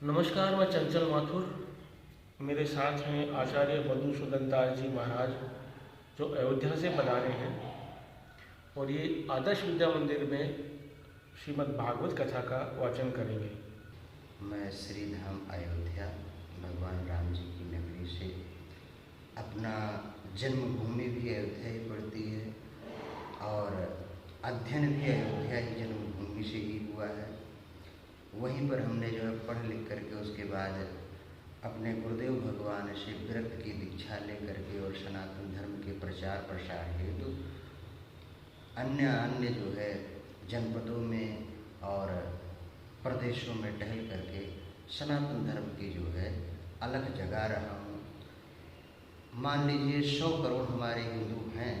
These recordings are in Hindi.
नमस्कार, मैं चंचल माथुर। मेरे साथ हैं आचार्य मधुसूदन दास जी महाराज, जो अयोध्या से पधारे हैं और ये आदर्श विद्या मंदिर में श्रीमद् भागवत कथा का वाचन करेंगे। मैं श्री धाम अयोध्या भगवान राम जी की नगरी से, अपना जन्मभूमि भी अयोध्या ही पड़ती है और अध्ययन भी अयोध्या ही जन्मभूमि से ही हुआ है। वहीं पर हमने जो है पढ़ लिख करके उसके बाद अपने गुरुदेव भगवान से विरक्त की दीक्षा ले करके और सनातन धर्म के प्रचार प्रसार हेतु अन्य जो है जनपदों में और प्रदेशों में टहल करके सनातन धर्म की जो है अलग जगा रहा हूँ। मान लीजिए 100 करोड़ हमारे हिंदू हैं,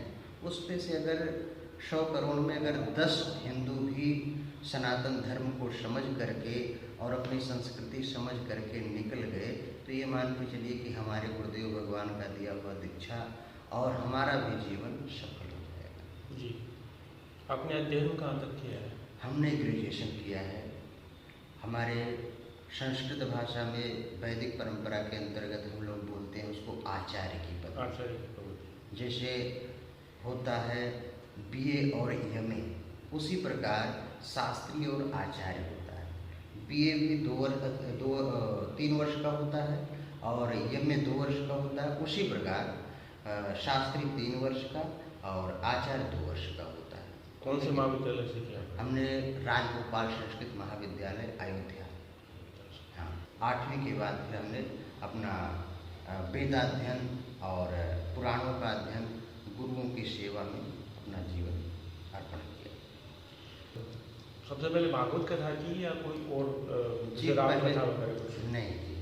उस पे से अगर 100 करोड़ में अगर 10 हिंदू भी सनातन धर्म को समझ करके और अपनी संस्कृति समझ करके निकल गए तो ये मान के चलिए कि हमारे गुरुदेव भगवान का दिया हुआ दीक्षा और हमारा भी जीवन सफल हो जाएगा। जी, आपने अध्ययन कहाँ तक किया है? हमने ग्रेजुएशन किया है। हमारे संस्कृत भाषा में वैदिक परंपरा के अंतर्गत हम लोग बोलते हैं उसको आचार्य की पदवी। आचार्य की पदवी जैसे होता है बीए और एमए, उसी प्रकार शास्त्री और आचार्य होता है। बीए भी 3 वर्ष का होता है और एमए 2 वर्ष का होता है। उसी प्रकार शास्त्री 3 वर्ष का और आचार्य 2 वर्ष का होता है। कौन से महाविद्यालय से किया? हमने राजगोपाल संस्कृत महाविद्यालय अयोध्या। हाँ, 8वीं के बाद फिर हमने अपना वेदाध्ययन और पुराणों का अध्ययन गुरुओं की सेवा में अपना जीवन अर्पण किया। सबसे पहले भागवत कथा की या कोई और जी राम पहले कथा वगैरह कुछ? नहीं जी,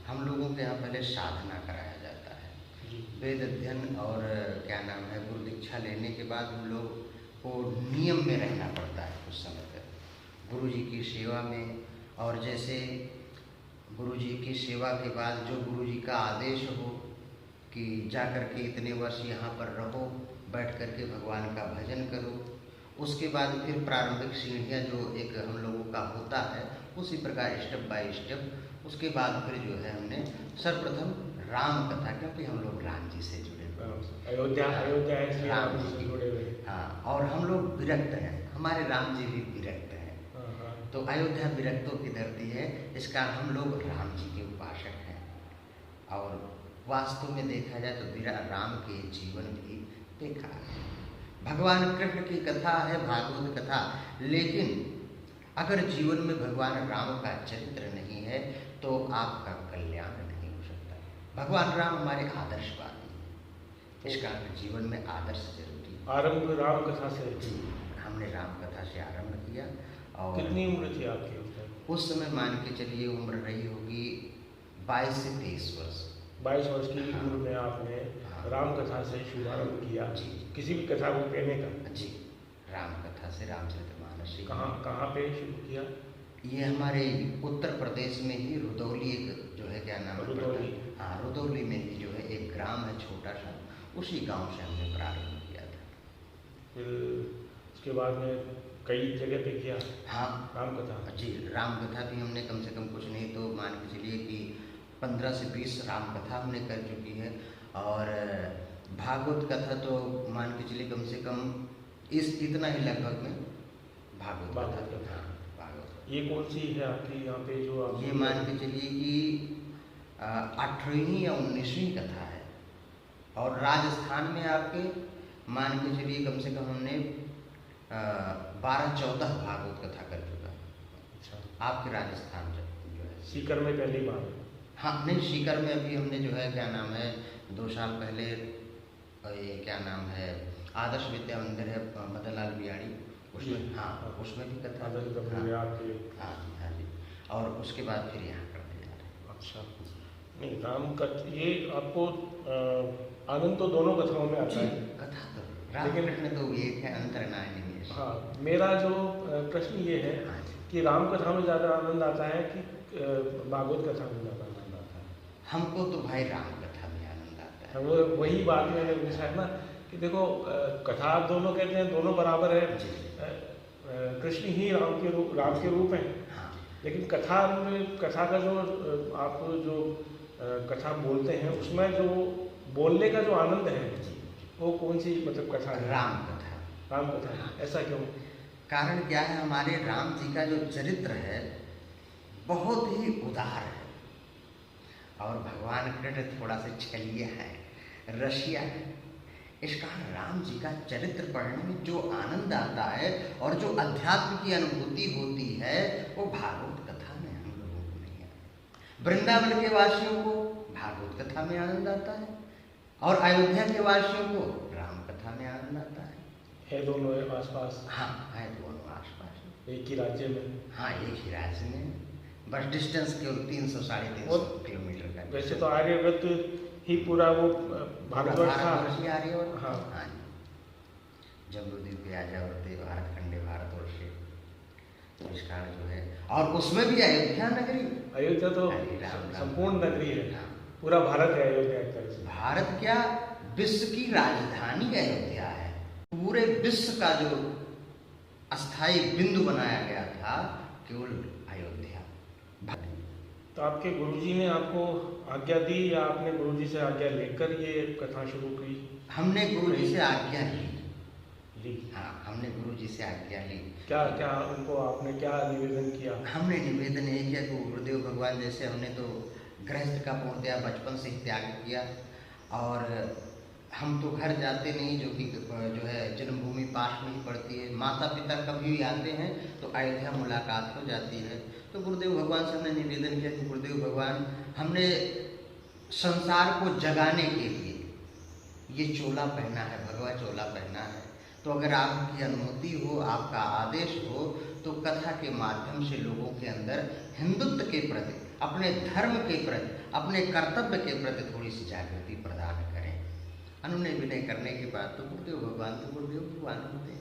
हम लोगों के यहाँ पहले साधना कराया जाता है। जी, वेद अध्ययन और क्या नाम है गुरु दीक्षा लेने के बाद हम लोग को नियम में रहना पड़ता है कुछ समय तक गुरु जी की सेवा में। और जैसे गुरु जी की सेवा के बाद जो गुरु जी का आदेश हो कि जा कर के इतने वर्ष यहाँ पर रहो, बैठ कर के भगवान का भजन करो, उसके बाद फिर प्रारंभिक सीढ़ियाँ जो एक हम लोगों का होता है उसी प्रकार स्टेप बाय स्टेप। उसके बाद फिर जो है हमने सर्वप्रथम राम कथा, क्योंकि हम लोग राम जी से जुड़े हुए अयोध्या है इसलिए राम राम जी जी की। से जुड़े हुए। हाँ, और हम लोग विरक्त हैं, हमारे राम जी भी विरक्त हैं। हाँ, तो अयोध्या विरक्तों की धरती है, इस कारण हम लोग राम जी के उपासक हैं। और वास्तव में देखा जाए तो मेरा राम के जीवन भी देखा है। भगवान कृष्ण की कथा है भागवत कथा, लेकिन अगर जीवन में भगवान राम का चरित्र नहीं है तो आपका कल्याण नहीं हो सकता। भगवान राम हमारे आदर्शवादी हैं, इस कारण जीवन में आदर्श जरूरी है। आरंभ राम कथा से। हमने राम कथा से आरंभ किया। और कितनी उम्र थी आपकी उस टाइम? उस समय मान के चलिए उम्र रही होगी 22 से 23 वर्ष। 22 वर्ष की उम्र में आपने राम कथा से शुभारंभ किया जी। किसी भी कथा को कहने का? जी, राम कथा से रामचरितमानस से। कहाँ पे शुरू किया? ये हमारे उत्तर प्रदेश में ही रुदौली एक जो है क्या नाम है रुदौली। हाँ, रुदौली में ही जो है एक ग्राम है छोटा सा, उसी गांव से हमने प्रारंभ किया था। फिर उसके बाद में कई जगह पे किया हाँ राम कथा। जी, राम कथा भी हमने कम से कम कुछ नहीं तो मान के चलिए कि 15 से 20 राम कथा हमने कर चुकी है। और भागवत कथा तो मान के चलिए कम से कम इतना ही लगभग में भागवत कथा। हाँ, भागवत। ये कौन सी है आपकी यहाँ पे जो आप? ये मान के चलिए कि 18वीं या 19वीं कथा है। और राजस्थान में आपके मान के चलिए कम से कम हमने 12-14 भागवत कथा कर चुका है। अच्छा, आपके राजस्थान जो है सीकर में पहली बार? हाँ नहीं, सीकर में अभी हमने जो है क्या नाम है 2 साल पहले ये क्या नाम है आदर्श विद्या मंदिर है मदन लाल बिहारी, उसमें हाँ उसमें भी कथा। हाँ जी। और उसके बाद फिर यहाँ करते जा रहे हैं। अच्छा, नहीं राम कथा ये आपको आनंद तो दोनों कथाओं में आता है। कथा तो राम कृष्ण तो एक है, अंतर ना है। हाँ, मेरा जो प्रश्न ये है कि राम कथा में ज़्यादा आनंद आता है कि भागवत कथा में ज़्यादा आनंद आता है? हमको तो भाई राम कथा में आनंद आता है। वो वही बात मैंने पूछा है ना कि देखो कथा आप दोनों कहते हैं, दोनों बराबर है। कृष्ण ही राम के रूप हैं। हाँ, लेकिन कथा में, कथा का जो आप जो कथा बोलते हैं उसमें जो बोलने का जो आनंद है वो कौन सी मतलब कथा है? राम कथा। राम कथा है। ऐसा क्यों? कारण क्या है, हमारे राम जी का जो चरित्र है बहुत ही उदार है और भगवान कृष्ण थोड़ा सा छलिया है, रसिया है। इस कारण राम जी का चरित्र पढ़ने में जो आनंद आता है और जो अध्यात्म की अनुभूति होती है वो भागवत कथा में हम लोगों को नहीं आता। वृंदावन के वासियों को भागवत कथा में आनंद आता है और अयोध्या के वासियों को राम कथा में आनंद आता है दोनों आसपास? हाँ, है दोनों आसपास, एक ही राज्य में। हाँ, एक ही राज्य में, बस डिस्टेंस केवल 300-350 किलोमीटर का। वैसे तो आर्यव्रत ही पूरा वो भारतवर्ष था। आर्यवर्त, हाँ हाँ जी। जम्बूद्वीप पे आर्यावर्ते भारत खंडे भारतवर्ष, तो इस कारण जो है, और उसमें भी अयोध्या नगरी। अयोध्या तो संपूर्ण नगरी है, पूरा भारत है अयोध्या एक तरह से। भारत क्या, विश्व की राजधानी अयोध्या है। पूरे विश्व का जो अस्थाई बिंदु बनाया गया था केवल अयोध्या। तो आपके गुरुजी ने आपको आज्ञा दी या आपने गुरुजी से आज्ञा लेकर ये कथा शुरू की? हमने गुरुजी से आज्ञा ली। हाँ, हमने गुरुजी से आज्ञा ली। क्या क्या उनको आपने क्या निवेदन किया? हमने निवेदन ये किया कि गुरुदेव भगवान, जैसे हमने तो गृहस्थ का पूर्णतया बचपन से ही त्याग किया और हम तो घर जाते नहीं, जो कि जो है जन्मभूमि पास में ही पड़ती है। माता पिता कभी भी आते हैं तो अयोध्या मुलाकात हो जाती है। तो गुरुदेव भगवान से हमने निवेदन किया कि गुरुदेव भगवान, हमने संसार को जगाने के लिए ये चोला पहना है, भगवा चोला पहना है, तो अगर आपकी अनुमति हो, आपका आदेश हो, तो कथा के माध्यम से लोगों के अंदर हिंदुत्व के प्रति, अपने धर्म के प्रति, अपने कर्तव्य के प्रति थोड़ी सी जागृति प्रदान करें। अनुनय विनय करने के बाद तो गुरुदेव भगवान होते हैं।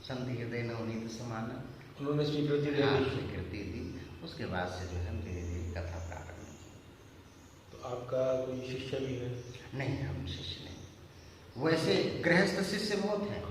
संधि हृदय नवनीत समाना, उन्होंने स्वीकृति दी। उसके बाद से जो है धीरे धीरे कथा प्रारंभ की। तो आपका कोई शिष्य भी है? नहीं, हम शिष्य नहीं, वैसे गृहस्थ शिष्य बहुत हैं।